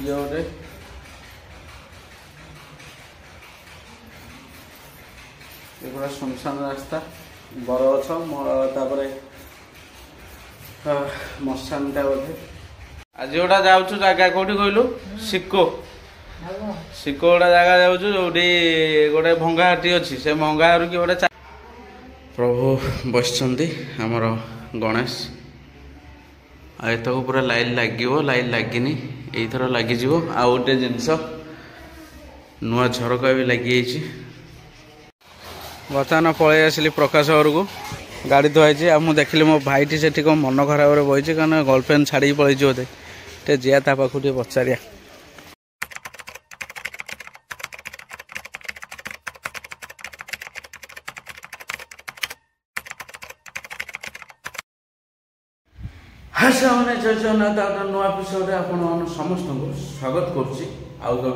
ये गोटे एगुड़ा सुनसान रास्ता बर गछ मशानटा बोधे आज गोटा जाऊँ जगह कौटी कहलु सिको सिको गोटा जगह जाऊँ जो गोटे भंगाहाटी अच्छी से भंगाहारू कि गोटे प्रभु बसचंदी आमर गणेश आतक पूरा लाइन लाइन लगिनी यथर लगिज आ गोटे जिनस नुआ झरका भी लगी बर्तमान पलि आसली प्रकाश घर को गाड़ी धोई आ मुझे देखिली मो भाईटी से कौन मन खराब बही कारण गर्लफ्रेंड छाड़ी पलि बोधे टे जिया ता पाखु टे पचारिया मैंने जय जगन्नाथ नुआ एपिसोड आपण समस्त स्वागत करुँच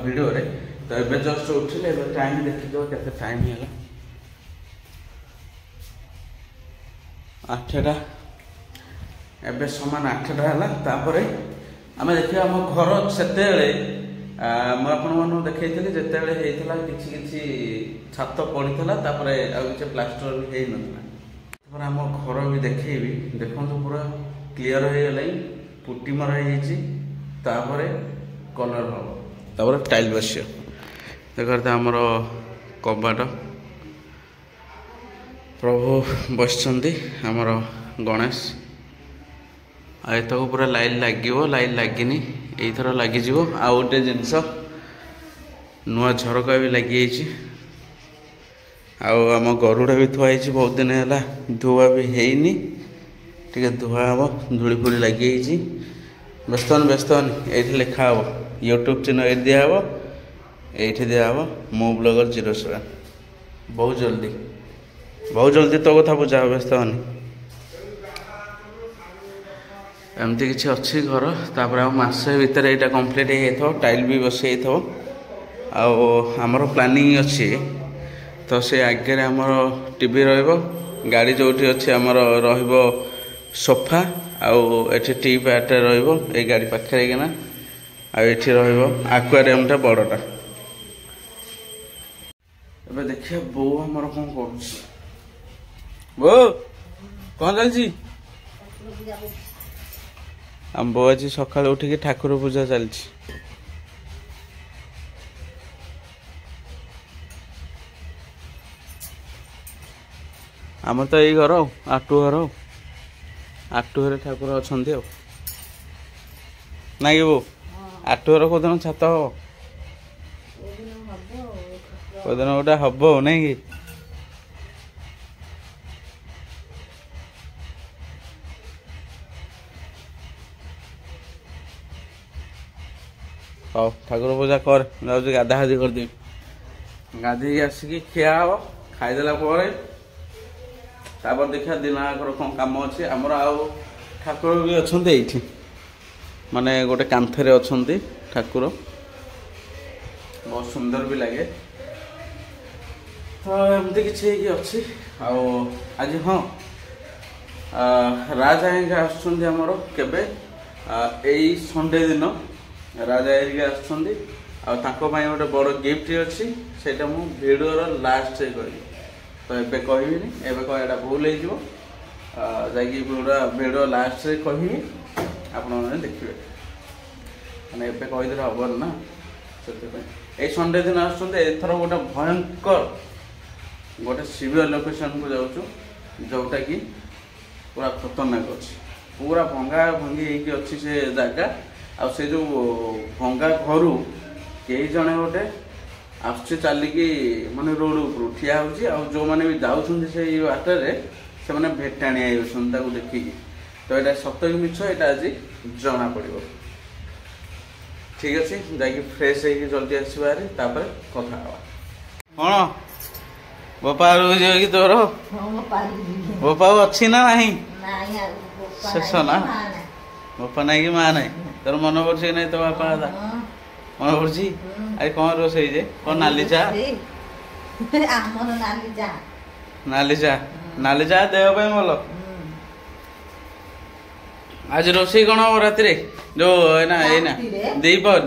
वीडियो रे तो ये जस्ट उठिले टाइम देखिद के टाइम है 8टा एबे समान 8टा है आम देखिए आम घर से मुझे देखी जितेबाला किसी छात पड़ता किसी प्लास्टर भी होता आम घर भी देखी देखो पूरा क्लीयर हो गला पुटी मराई कलर हम टाइल बस देखते आमर कबाट प्रभु बसचंदी आमर गणेश आतक पूरा लाइन लाइन लगिनी यथर लगिज आ गोटे जिनस नुआ झरका भी लगी आम गरुड़ा भी थुआई बहुत दिन है धुआ भी हैनी टे धुआ हम धूली फूली लगी व्यस्तन ये लिखा हे यूट्यूब चैनल ये दिहब ये दिहब मो ब्लॉगर 07 बहुत जल्दी तो कथा बुझा व्यस्त एमती किसी अच्छी घर तापर मसे भितर यहाँ कम्प्लीट हो टाइल भी बसई आमर प्लानिंग अच्छी तो से आगे आमर टीवी गाड़ी जो अच्छी आमर सोफा आठी टी पैट रही गाड़ी पाखे किना आक्वारियम टा बड़टा ए देखिए बो आमर कौन कर बो कौन चलती आम बो आज सकाल उठिक ठाकुर पूजा चलती आमर तो यही घर आटू घर आटू घर ठाकुर अच्छा ना कि बो आटू घर कौन छात हम कौन गोटे हम ना कि हाँ ठाकुर पूजा कर गाधा हाजी करदेवी गाधे आसिक खिया हम खाईदेला तापर देखा दिन आगर कौन कम अच्छे आमर आउ ठाकुर भी अच्छा ये माने गोटे कांथरे अच्छा ठाकुर बहुत सुंदर भी लगे तो एमती किसी अच्छी आज हाँ राजा हेरिका आसमर केबे यही संडे दिन राजा हेरिका आसपाई गोटे बड़ गिफ्ट अच्छी से भिडियो लास्ट कह तो ये कहबी एवं कहटा भूल हो भिडियो लास्ट कहि आपण देखिए मैंने एवं कहीदे हम ना से संडे दिन आसर गोटे भयंकर गोटे सिवियर लोकेशन को जाऊँ जोटा कि पूरा खतरनाक अच्छी पूरा भंगा भंगी अच्छी से जगह से जो भंगा घर कई जने गोटे आसुचे चलिकी माने रोड ऊपर ठिया हो जो मैंने भी जाऊँ से बाटर से मैंने भेटाणिया हो देखिकी तो यहाँ सत कि मिछ यहाँ आज जना पड़ो ठीक अच्छे जाकि फ्रेश हो जल्दी आसबार कथा कौन बोपा कि तोर बोपा अच्छी ना नहीं शेष ना बोपा ना कि माँ ना तोर मन पड़े ना तो बापा मन पड़ी अरे कौन रोसे कौन नाली चा नाली चा देह भल आज रोषेई कौन हम राति जो एना एना दीपर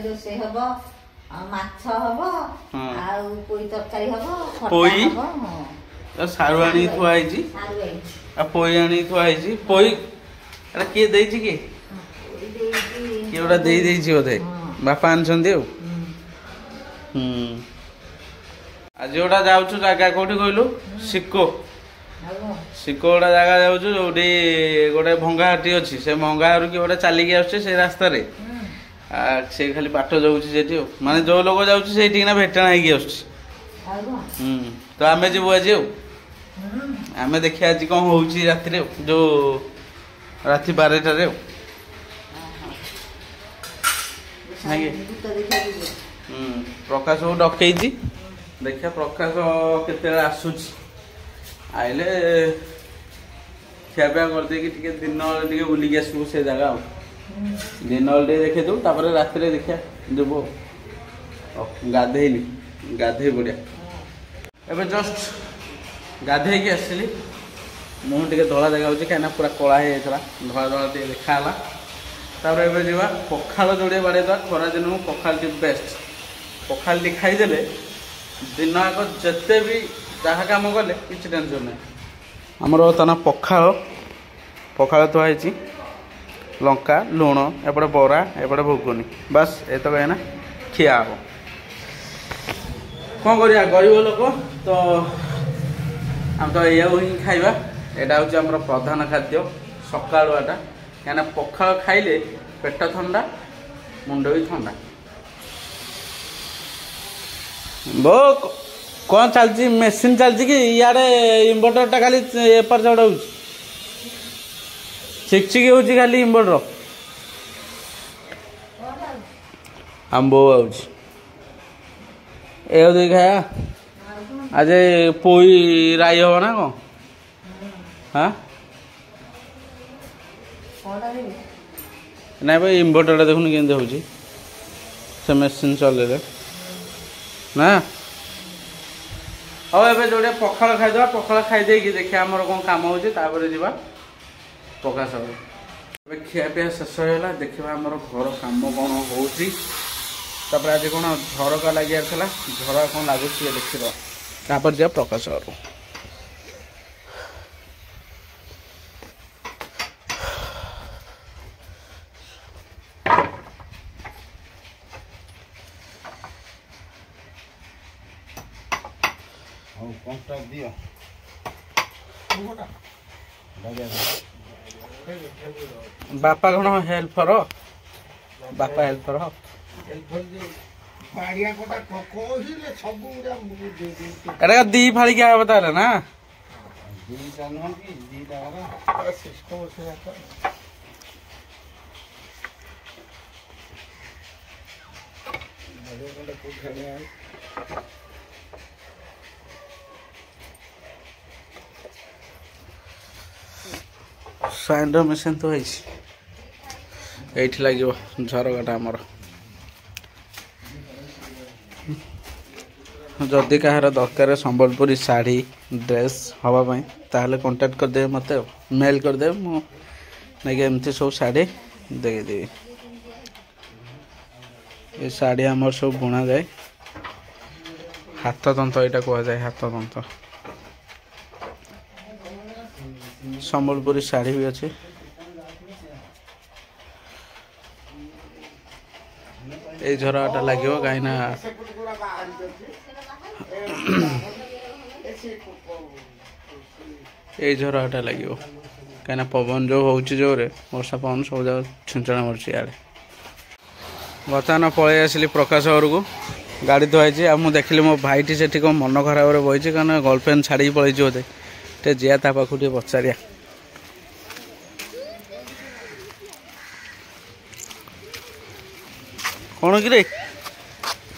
रोषेई हम माछ हम आ पोई तरकारी हम पोई सारू आनी थुआई आ पोई आनी थुआई पोई अरे किए देछि कि किएटा देई देछि बोधे बापा आनछन्ती हो आज जोटा जाउछु जागा कोठी कहलु सिक्को गोटे जगह जाऊँ जो गोटे भंगाहाटी अच्छी से भंगाहारू कि गोटे चलिकी आसे रास्ता रे से खाली बाट जाऊँगी माने जो लोग जाऊँगी भेटाण हो तो आम जीव आज आम देखिए आज कौन हो राति जो राति 12टार प्रकाश को डकई देखिए प्रकाश केते आसूची आइले खियापिया करदे दिन टे बुलिक आसबू से जगह दिन टे देखे दू रात देखिया जब गाधेली गाधे बढ़िया एवं जस्ट गाधे आसली मुँह टे धला देखा कहीं पूरा कला हो जाता धला धला टे देखाला तापर जा पखाल जोड़े बाड़ेदा खरा दिन पखाल बेस्ट पखाल टी खाईदे दिन आग जिते भी जहाँ कम कले कि टेंशन ना आमर तना पखाल पखाल थुआई लंका लुण एपटे बरा एपटे भुगुनी बस एत कहना खिया हम कौन करिया गरीब लोक तो आम तो या ही खाइबा एटा हूँ आमर प्रधान खाद्य सकाळुआटा कहीं पखाल खाइले पेट ठंडा मुंड भी ठंडा बो कौन चलती मेसीन चलती कि इे इनवर्टर टा खाली एपर चढ़ हो चिकचिक हो खाली इनवर्टर आंबो आउच ए खाया आज पोई राई हम ना कौन हाँ ना भाई इनवर्टर देखुन के से मेसीन चल ना हाँ एवं जोड़े पखाल खाईदे पखाल खाईदे देखिए आमर कौन कम हो प्रकाश खियापिया शेष होगा देखा आमर घर कम कौन हो आज कौन झरका लगे झरका कौन लगुच देखा जा प्रकाश बापा कौन हेल्पर बापा हेल्पर एटा दी फाड़ी क्या बता रहे ना साइंडर मेसीन तो है लगे झरकाटा आमर जदि कहार दरकार संबलपुरी शाढ़ी ड्रेस हवापाई ताहले कांटेक्ट करदे मत मेल करदे मुझे एमती सब शाढ़ी देदेवी ये शाढ़ी आमर सब बुना जाए हाथ तंत्र यहाँ कह जाए हाथ तंत्र संबलपुरी शाढ़ी भी अच्छे ये झरकाटा लगे कहीं ये झरकाटा लगे कहीं पवन जो हो जोरे वर्षा पवन सब जगह छिंचणा मरची इे बर्तमान पलि आसली प्रकाश घर को गाड़ी धोई मुझे देखिली मो भाईटी से कौन मन खराब बही कारण गर्लफ्रेंड छाड़ी पलि बोधे टे जिया ता पाखु टे पचारिया कौन कि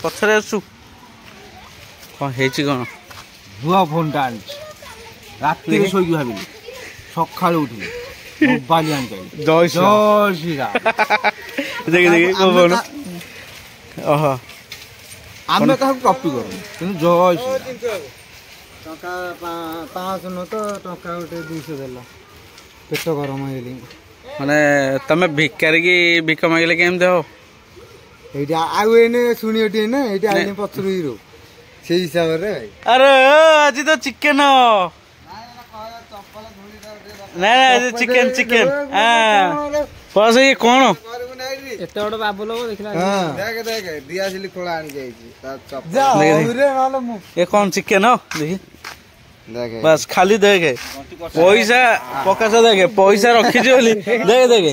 पचरे आसु कौन है कौन भुआ फोन टा रात शोक भाविली सका उठिली मोबाइल आन जय श्री राम देखिए देखिए ओह आम क्या कपी करूँ जय श्री टका 500 न तो टका गोटे 200 देला पेट गरम होइली माने तमे भिकारी की भिक मागिले केमते हो एटा आउ एने सुनियोटी ने एटा आइने पछरु हिरो से हिसाब रे अरे आज तो चिकन ना आज चिकन चिकन हां बस ये कोन एते बड़ बाबू लोग देखला देख देख दियासिली खोला आनी जाईची ता चप जा रे नाले मु ये कौन चिकन हो देखी बस खाली देखे पैसा प्रकाश देखे पैसा रखी देखे देखे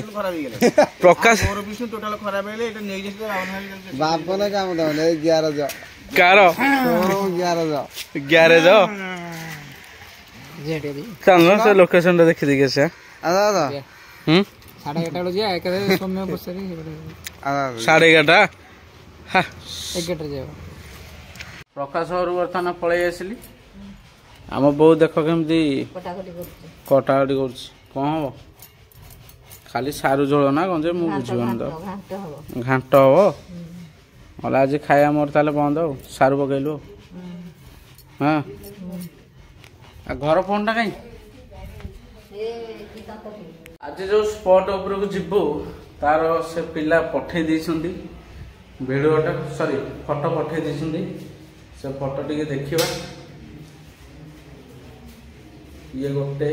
प्रकाश टोटल खराब हेले एटा नै जेते बाप ने काम दने 11 जा कार 11 जा चल से लोकेशन देखि देखि से आदा आदा 11:30 बजे जा एकरे समय बसरी आदा 11:30 हां 11 जाओ प्रकाश और वर्तमान पळै आसिली आम बो देख केमती कटाकटी कर कौन हम खाली सारू झोल ना कौन जे मुझे बुझीबन तो घांट हम अला आज खाया मोर ताले बंद हो सारू पकैलु हाँ घर फोन टा कहीं आज जो स्पॉट ऊपर को जीवु तार से पिला पठे देइछंती वीडियोटा सॉरी फोटो पठे देइछंती से फोटो टिके देखिबा ये गोटे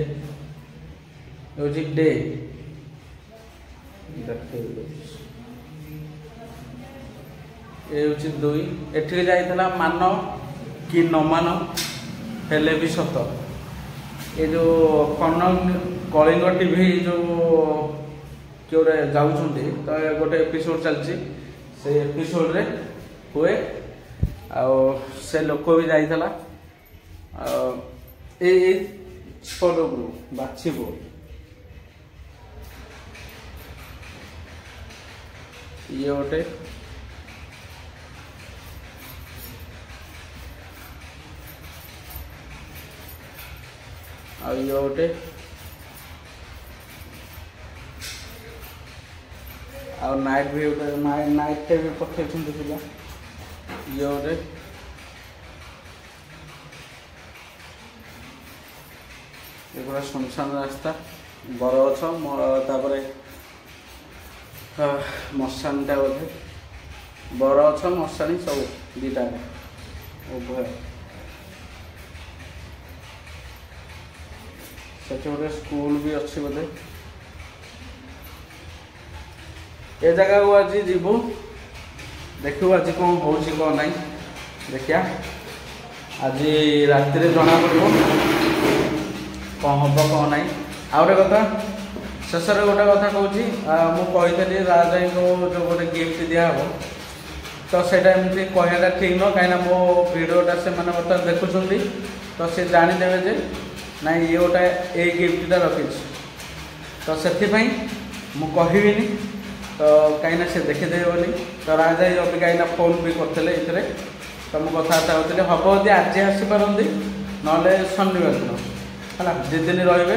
डे ये दुई एठी जाइथला मान कि न मान हेले भी सत ये जो कलिंग टीवी जो किए जाऊँच तो गोटे एपिसोड चलती से एपिसोड रे हुए से लोक भी जाइथला स्पॉट बाछिबो ये गोटे आ ये गोटे आ नाइट भी नाइट भी पठे पिला ये गोटे एगुड़ा सुनसान रास्ता बरगछ तापरे मशानीटा बोधे बरगछ मशानी सब दीटा उभय से गोटे स्कूल भी अच्छी बोधे ए जगह को आज जीवु देखू आज कौन हो कौन ना देखिया आज रात जना पड़ो कौन हम कौन ना आ गए कथा शेष गोटे कथा कहूँ मुझे राजा को जो गोटे गिफ्ट दिहब तो सेटा एमती कहना ठीक न कहीं मो भिडटा से बर्तमान देखुं तो सी जानीदेवे जे ना ये गोटा ये गिफ्टा रखी तो से मुझे तो कहीं से देखीदे बोली तो राजा अभी कहीं फोन भी करते ये तो मुझे कथबार्ता होती हम यदि आज आसपारती ना शनिवार दिन है 2 दिन रे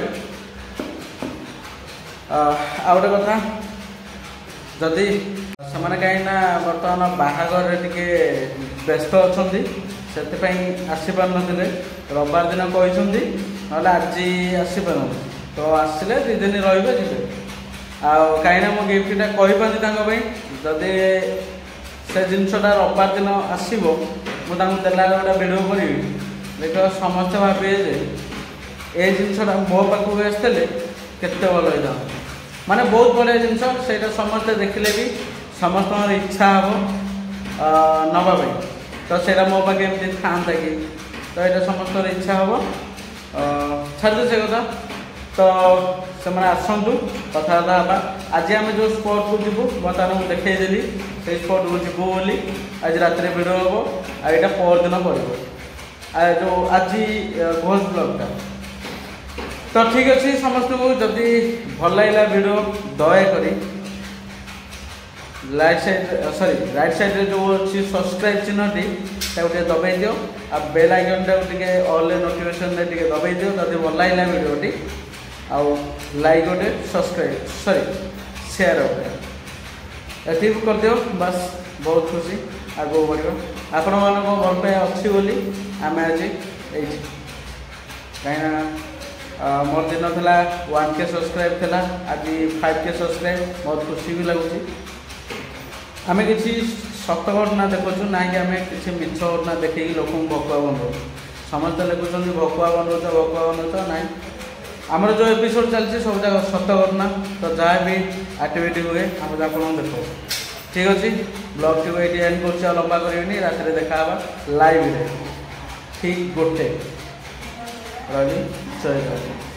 आ गोटे कथा जदि से कहीं बर्तमान बाहागर टे व्यस्त अच्छा से आसपार ना रविवार दिन कहते ना आज आसपार तो आसिले 2 दिन रे जी कहीं मो गिफ्टा कही जदि से जिनसा रविवार दिन आसो मुझे देला गोटे भिडियो करी देख समस्ते भावे जे ये जिनसा मो पाखक आसते केते भल होता माने बहुत बढ़िया जिनस से समस्ते देखिले भी समस्त इच्छा हम नवाई तो सहीटा मो पाखे एमती था कि तो ये समस्त इच्छा हम छाड़ से कथा तो से आसतु कथबार्ता आज आम जो स्पॉट को जीवु बर्तमान मुझे देखईदेली से स्पॉट को जीवु बोली आज रात भिडियो हम आईटा पर दिन पड़ो जो आज घोष ब्लॉगटा तो ठीक अच्छे समस्त को जदि भल लगा वीडियो दयाकोरी राइट साइड रे जो अच्छी सब्सक्राइब चिन्हटी गोटे दबाई दियो आ bell icon time all notification दबाई दियो जदि भल लगा वीडियोटी आउ लाइक गोटे सब्सक्राइब सॉरी शेयर गोटे ये कर दियो बस बहुत खुशी आगे बढ़ो आपण मान भल पाए अच्छी बोली आम आज कहीं मोर दिन था 1K सब्सक्राइब थी आज 5K सब्सक्राइब बहुत खुशी भी लगुच आम कि सत घटना देखु ना कि आम किसी मिछ घटना देखी लोक भकुआ बनौ समस्त लिखुं भकुआ बनौच ना आमर जो एपिसोड चलती सब जगह सत घटना तो जहाँ भी एक्टिविटी हुए आम आप देखो ठीक अच्छे ब्लॉग टी ये एंड कर लंबा करी रात देखा लाइव ठीक गोटे रही जय जय।